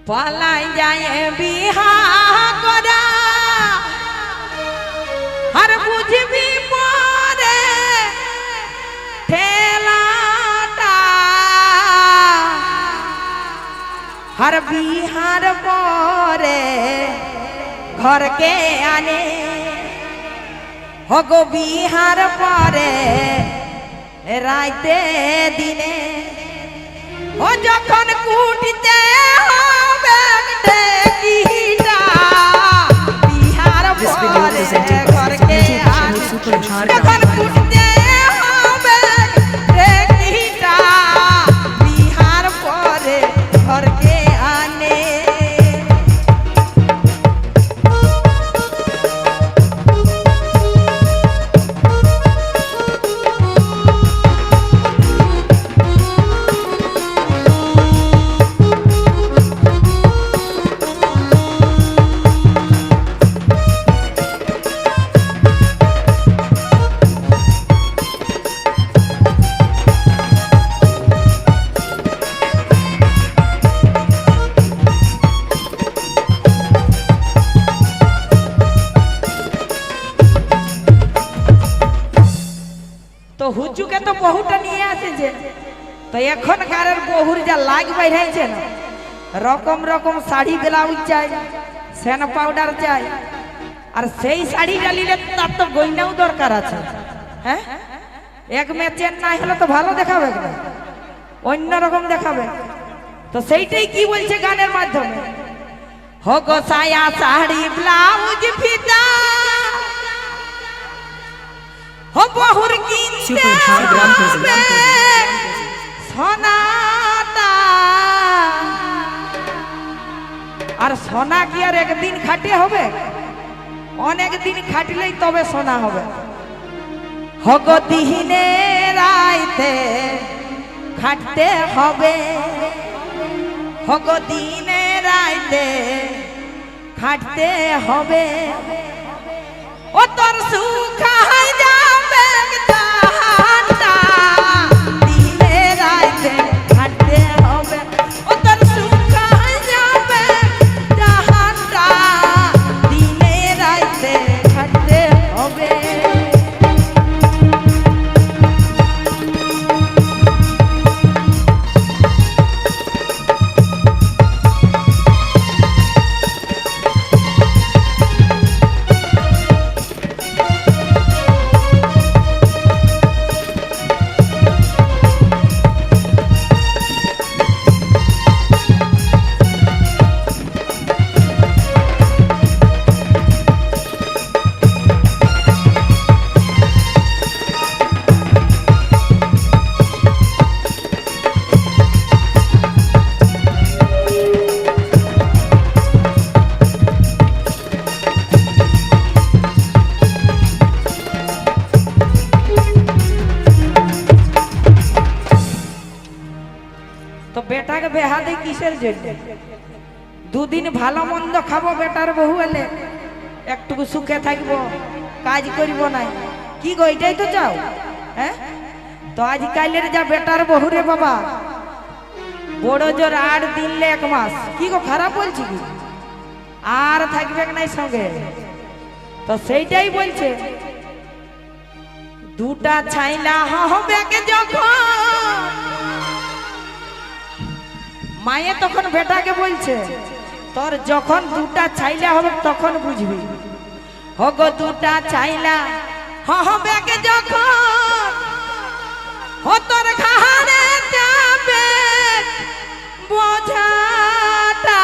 पलाई जाए बिहा करा हर बुझबी परे ठेलाटा हर बिहार परे घर के आने हो गो बिहार परे राइते दिने ओ जखन कूटते बिहार घर के जखन कूटते बिहार परे घर के आने तो हुचुके तो बहुटा निये आसे जे तो एखनकारेर बहुर जा लाग बैठाइछे ना रकम रकम शाड़ी ब्लाउज चाই सेन पाउडार चाই और सेई शाड़ी डालिले तार तो गयनाও दरकार आछे हैं एक में चेन ना हले तो भालो देखाबे ना अन्य रकम देखाबे तो सेइटाই की बोलছে गानेर माध्यमे हो गो साया शाड़ी ब्लाउज फिता हो बहुर किनते सोनाटा और सोना की और एक दिन खाटे होबे अनेक दिन खाटलेই तबे सोना होबे हो गो दिने राइते खाटते होबे हो गो दिने राइते खाटते होबे ओ तोर सुख तो बेटा के बेहा दे किसेर जन्य दुदिन भालो मंद खाबो बेटार बहु एले एकटुकु सुखे थाकबो काज करिबो ना की गो एटाई तो चाও हैं तो आज काइलेर जा बेटार बहु रे बाबा बड़ो जोर 8 दिन ले 1 मास की गो खाराप बोलछि की आर थाकबे নাই संगे तो सेइटाই बोलছে দুটা ছাইলা হবে কে যখন माये तखन बेटा के बोलছে तोर जखन दुटा ছাইলা হবে तखन बुझबी हो गो दुटा ছাইला হবে के जखन हो तोर घारे जाबे बोझाटा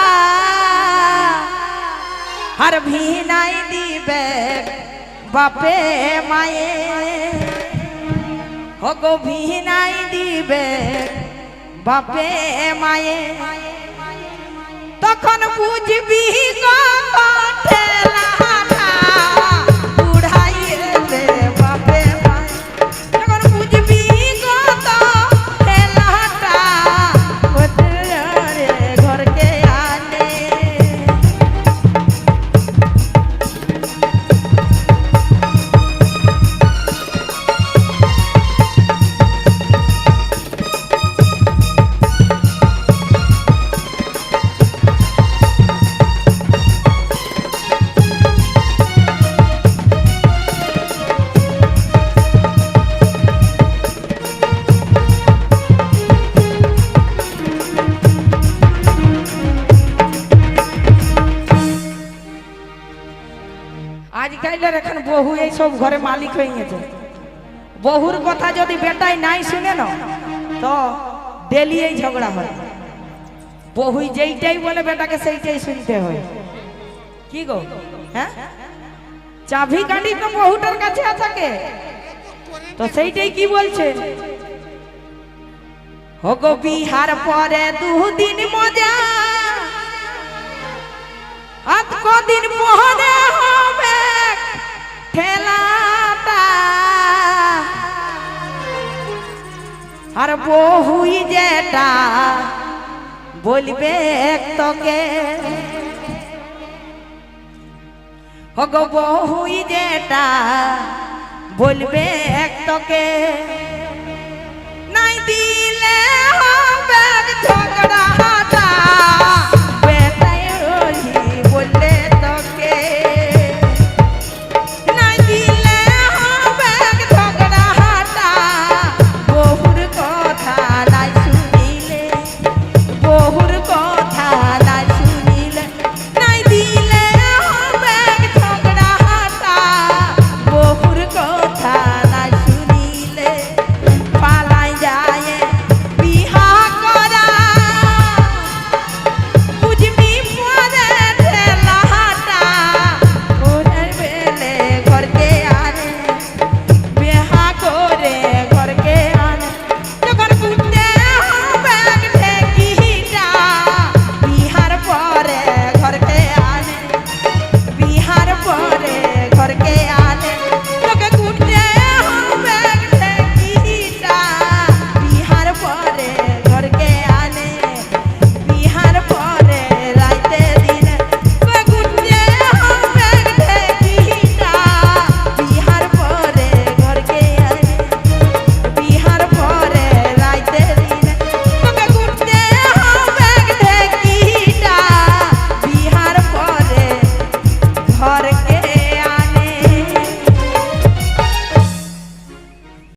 हर भी নাই दिबे बापे माये हो गो भी নাই दिबे बापे माये तखन बुझबी ठेलाटा बुढ़ाइए ले बापे माये तखन बुझबी ठेलाटा घर के आने আজকালের এখন বহু এই সব ঘরে মালিক হয়ে গেছে। বহুর কথা যদি বেটাই নাই শুনে না তো ডেলি এই ঝগড়া হয়। বহু যেইটাই বলে বেটাকে সেইটাই শুনতে হয়। কি গো, হ্যাঁ, চাবি কাঠি তো বহুটার কাছে থাকে, তো সেইটাই কি বলছে, হগো বিহার পরে দুদিন মজা, আজ কদিন পরে হবে খেলাটা, আর বহুই যেটা বলবে তোকে, হগো বহুই যেটা বলবে তোকে, নাই দিলে হবে ঝগড়া